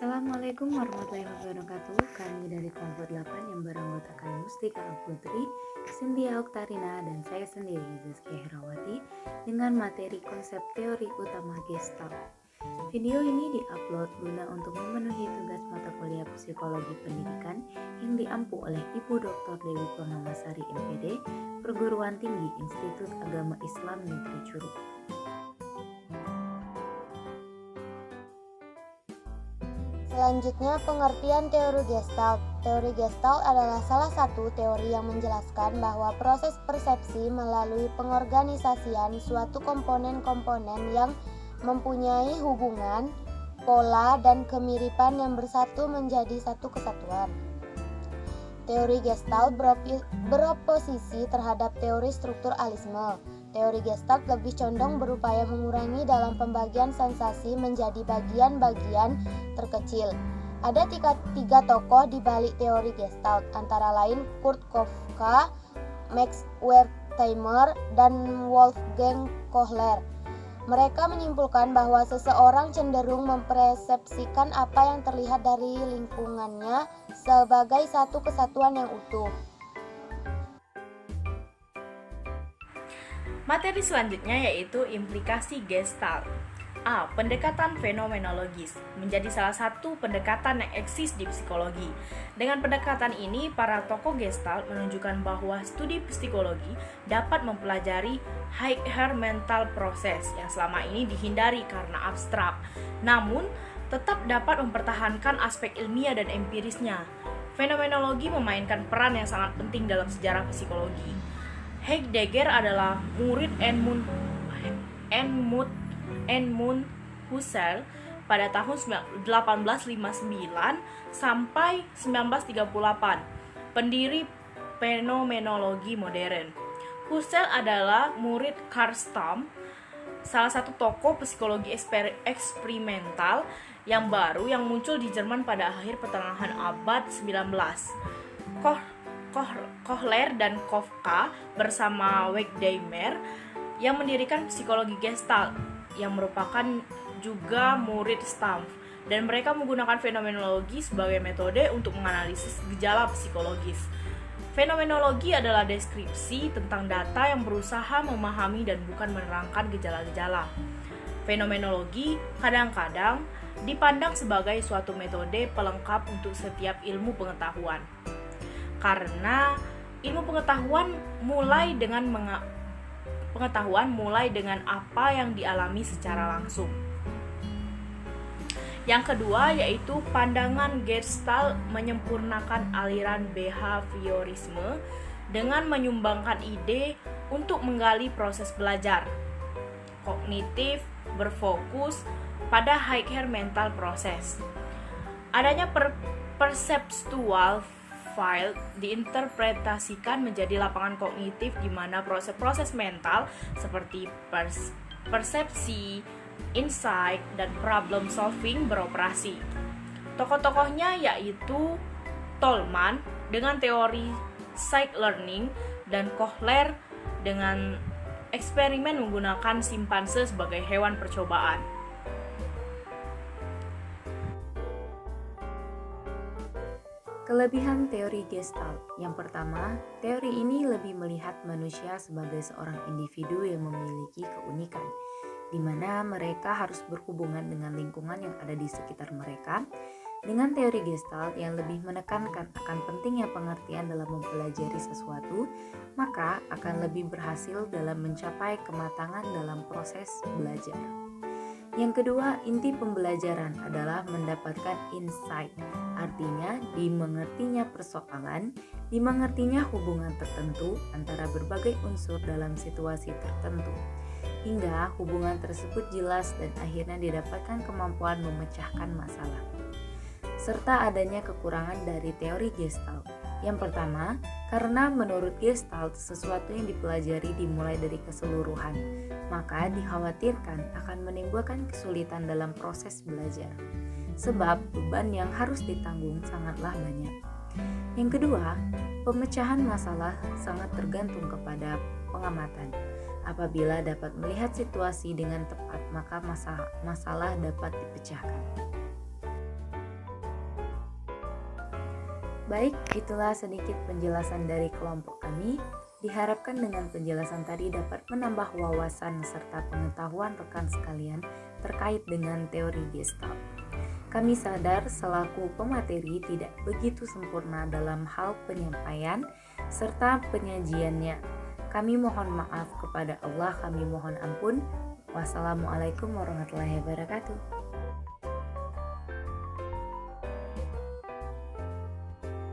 Assalamualaikum warahmatullahi wabarakatuh. Kami dari kelompok 8 yang beranggotakan Mustika Putri, Cynthia Oktarina, dan saya sendiri Zaskia Herawati dengan materi konsep teori utama Gestalt. Video ini diupload guna untuk memenuhi tugas mata kuliah Psikologi Pendidikan yang diampu oleh Ibu Dr. Dewi Purnamasari MPD, Perguruan Tinggi Institut Agama Islam Negeri Curug. Selanjutnya, pengertian teori Gestalt. Teori Gestalt adalah salah satu teori yang menjelaskan bahwa proses persepsi melalui pengorganisasian suatu komponen-komponen yang mempunyai hubungan, pola, dan kemiripan yang bersatu menjadi satu kesatuan. Teori Gestalt beroposisi terhadap teori strukturalisme. Teori Gestalt lebih condong berupaya mengurangi dalam pembagian sensasi menjadi bagian-bagian terkecil. Ada tiga tokoh di balik teori Gestalt, antara lain Kurt Kafka, Max Wertheimer, dan Wolfgang Kohler. Mereka menyimpulkan bahwa seseorang cenderung mempersepsikan apa yang terlihat dari lingkungannya sebagai satu kesatuan yang utuh. Materi selanjutnya yaitu implikasi Gestalt. A. Pendekatan fenomenologis menjadi salah satu pendekatan yang eksis di psikologi. Dengan pendekatan ini, para tokoh Gestalt menunjukkan bahwa studi psikologi dapat mempelajari higher mental process yang selama ini dihindari karena abstrak, namun tetap dapat mempertahankan aspek ilmiah dan empirisnya. Fenomenologi memainkan peran yang sangat penting dalam sejarah psikologi. Heidegger adalah murid Edmund Husserl pada tahun 1859 sampai 1938, pendiri fenomenologi modern. Husserl adalah murid Carl Stam, salah satu tokoh psikologi eksperimental yang baru yang muncul di Jerman pada akhir pertengahan abad 19. Kohler dan Kafka bersama Wertheimer yang mendirikan psikologi Gestalt yang merupakan juga murid Stam, dan mereka menggunakan fenomenologi sebagai metode untuk menganalisis gejala psikologis. Fenomenologi adalah deskripsi tentang data yang berusaha memahami dan bukan menerangkan gejala-gejala. Fenomenologi kadang-kadang dipandang sebagai suatu metode pelengkap untuk setiap ilmu pengetahuan. Karena ilmu pengetahuan mulai dengan apa yang dialami secara langsung. Yang kedua yaitu pandangan Gestalt menyempurnakan aliran behaviorisme dengan menyumbangkan ide untuk menggali proses belajar. Kognitif berfokus pada higher mental process. Adanya perceptual field diinterpretasikan menjadi lapangan kognitif di mana proses-proses mental seperti persepsi, insight, dan problem solving beroperasi. Tokoh-tokohnya yaitu Tolman dengan teori psych learning dan Kohler dengan eksperimen menggunakan simpanse sebagai hewan percobaan. Kelebihan teori Gestalt. Yang pertama, teori ini lebih melihat manusia sebagai seorang individu yang memiliki keunikan, di mana mereka harus berhubungan dengan lingkungan yang ada di sekitar mereka. Dengan teori Gestalt yang lebih menekankan akan pentingnya pengertian dalam mempelajari sesuatu, maka akan lebih berhasil dalam mencapai kematangan dalam proses belajar. Yang kedua, inti pembelajaran adalah mendapatkan insight, artinya dimengertinya persoalan, dimengertinya hubungan tertentu antara berbagai unsur dalam situasi tertentu, hingga hubungan tersebut jelas dan akhirnya didapatkan kemampuan memecahkan masalah. Serta adanya kekurangan dari teori Gestalt. Yang pertama, karena menurut Gestalt sesuatu yang dipelajari dimulai dari keseluruhan, maka dikhawatirkan akan menimbulkan kesulitan dalam proses belajar, sebab beban yang harus ditanggung sangatlah banyak. Yang kedua, pemecahan masalah sangat tergantung kepada pengamatan. Apabila dapat melihat situasi dengan tepat, maka masalah dapat dipecahkan. Baik, itulah sedikit penjelasan dari kelompok kami. Diharapkan dengan penjelasan tadi dapat menambah wawasan serta pengetahuan rekan sekalian terkait dengan teori Gestalt. Kami sadar selaku pemateri tidak begitu sempurna dalam hal penyampaian serta penyajiannya. Kami mohon maaf kepada Allah, kami mohon ampun. Wassalamualaikum warahmatullahi wabarakatuh.